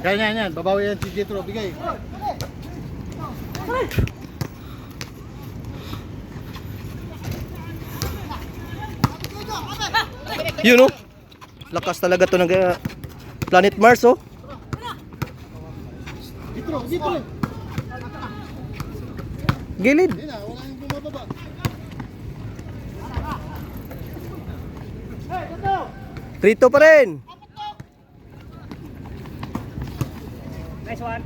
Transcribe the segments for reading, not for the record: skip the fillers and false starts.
Kaya yan. Babawi yan si Jetro. Bigay. Yun oh. Lakas talaga to ng Planet Mars oh. Jetro. Gilid. Hindi na, wala yung bumababa. 3-2 pa rin. Nice one.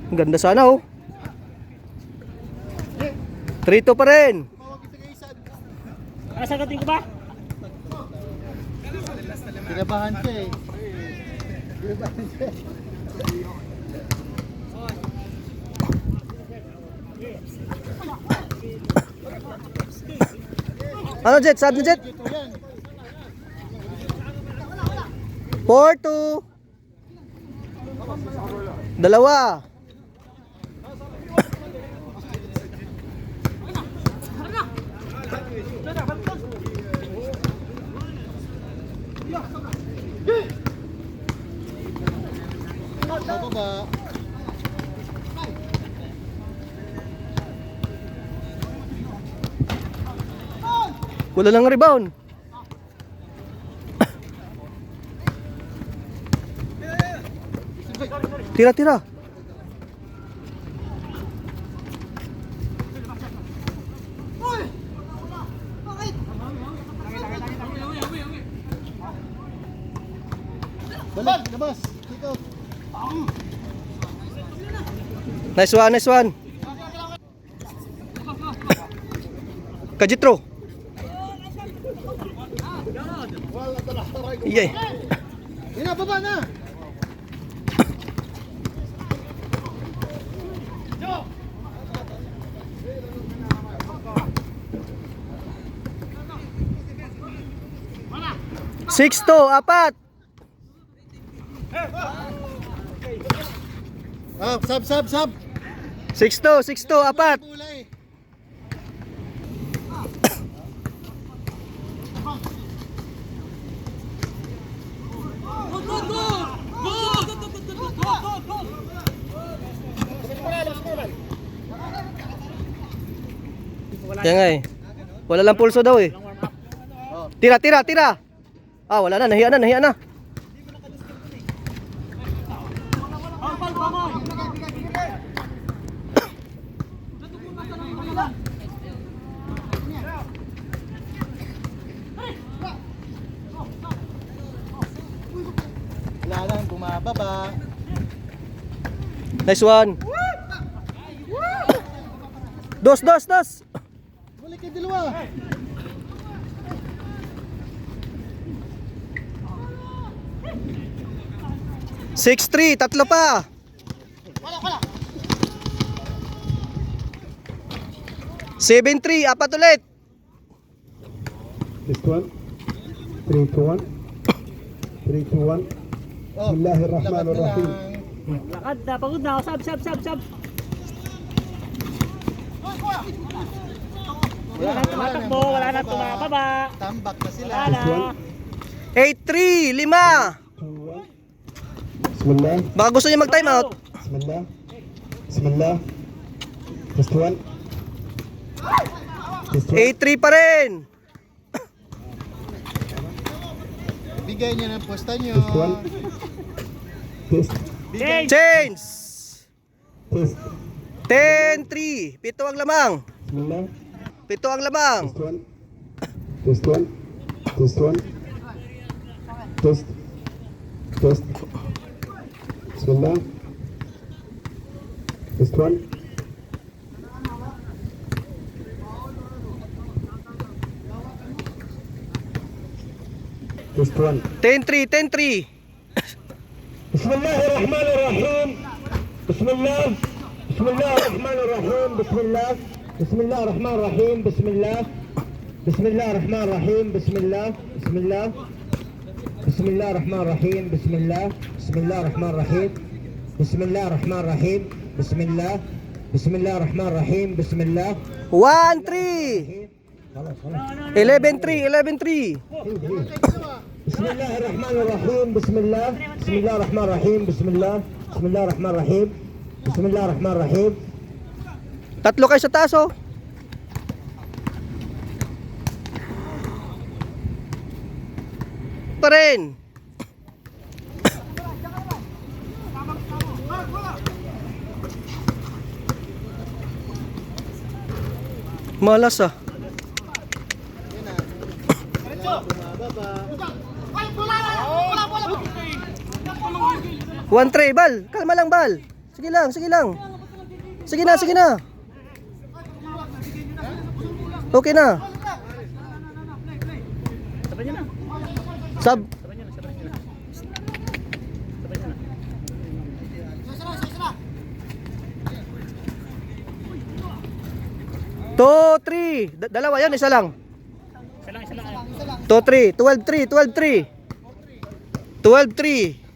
Ang ganda sana oh. 3-2 pa rin. Sagutin ko ba? Tinabahan siya eh. Ano Jet? Sab na Jet? 4-2. Dalawa. Bababa. Wala lang rebound. Tira. Balik, labas. Dito. Nice one. Kajitro. Iyay. Ina, baba na. Six to, apat. Sab. 6-2, apat. Kulay. Kaya nga eh. Wala lang pulso daw eh. Tira. Ah, wala na, nahiya na. Wala lang, bumababa. Nice one. Dos. Balik kayo dalawa. Six, 3, tatlo pa. Wala. 7-3, apat ulit. This one, 3-2-1, 3-2-1. Bismillahirrahmanirrahim. Lakad na, pagod na ako. Sab. Wala na tumatakbo, wala na tumababa. Tambak na sila. Wala na. 8-3, 5. Bismillah, Baka gusto niya mag-time out. Bismillah. This one. 8-3 pa rin. Bigay niya ng posta nyo. This one. Test. Change. Test. 10-3, 7 ang lamang. Bismillah. 7 ang lamang. This one. Test. Bismillah. This one. This one. 10-3. Bismillahirrahmanirrahim. Bismillahirrahmanirrahim. Bismillahirrahmanirrahim. Bismillahirrahmanirrahim. Bismillahirrahmanirrahim. Bismillahirrahmanirrahim. Bismillahirrahmanirrahim. Bismillah. 1-3. 11-3. بسم الله الرحمن الرحيم بسم الله بسم الله الرحمن الرحيم بسم الله بسم الله الرحمن الرحيم بسم الله الرحمن الرحيم. Tatlo kayo sa taas oh. Pa rin. Malas ah. One tray, bal. Kalma lang, bal. Sige lang, sige lang. Sige na, sige na. Okay na. Sabay niya na. Sab. Sabay niya na. Sabay niya na. Two, three. Dalawa yan, isa lang. Isa lang, isa lang. 2, 3, 12, 3, 12, 3. 12, 3.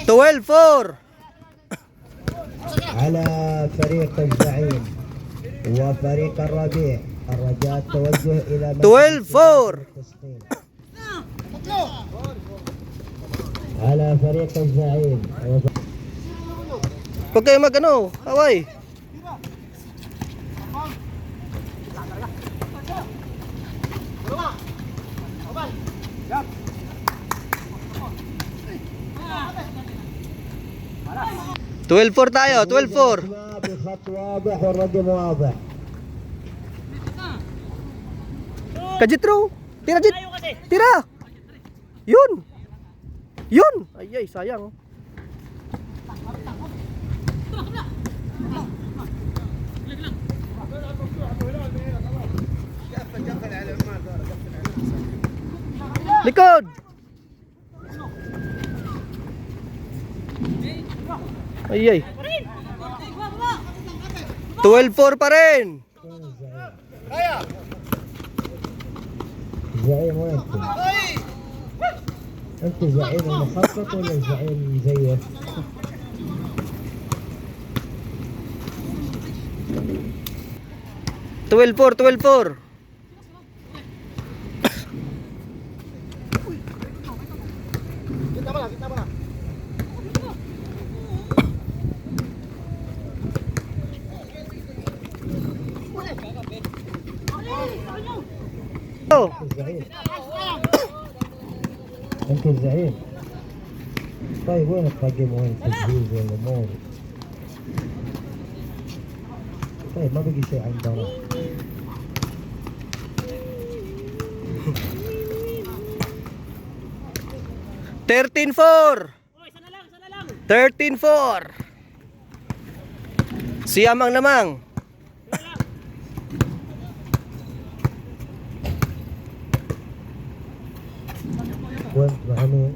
Twelve, 4. على فريق الزعيم وفريق الربيع الرجاء التوجه إلى 12, 4. التسخين. على فريق الزعيم Huwag kayo mag-ano, away. Twelve 4 tayo, 12-4. بخط واضح والرقم واضح. Kajitro, tira Jit. Tayo kasi. Tira. Yun. Yun. Ay, sayang. Likod. Ay. 12-4 pa rin. زعيم وين انت؟ انت زعيم المخطط ولا زعيم مزيف؟ Twelve four. Oh. الزعيم انت الزعيم. طيب وين الطاقم وين التجهيز والامور؟ طيب ما بقي شيء عندنا. Thirteen four. Oh, isa na lang, isa na lang. 13-4. Siyam ang lamang. وين يعني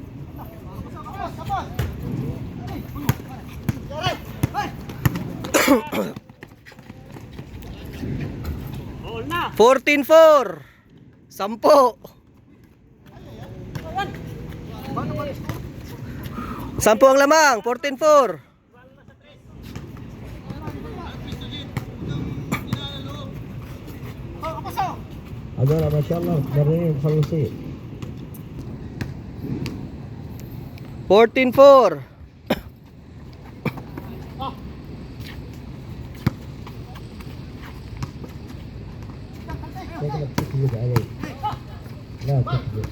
14-4. 10. 10 ang lamang. 14-4. هذول ما شاء الله متمرنين مخلصين. 14-4. شكلك تكذب علي. لا تكذب.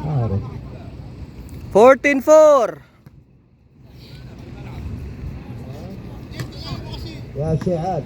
عارف. 14-4. يا شعاب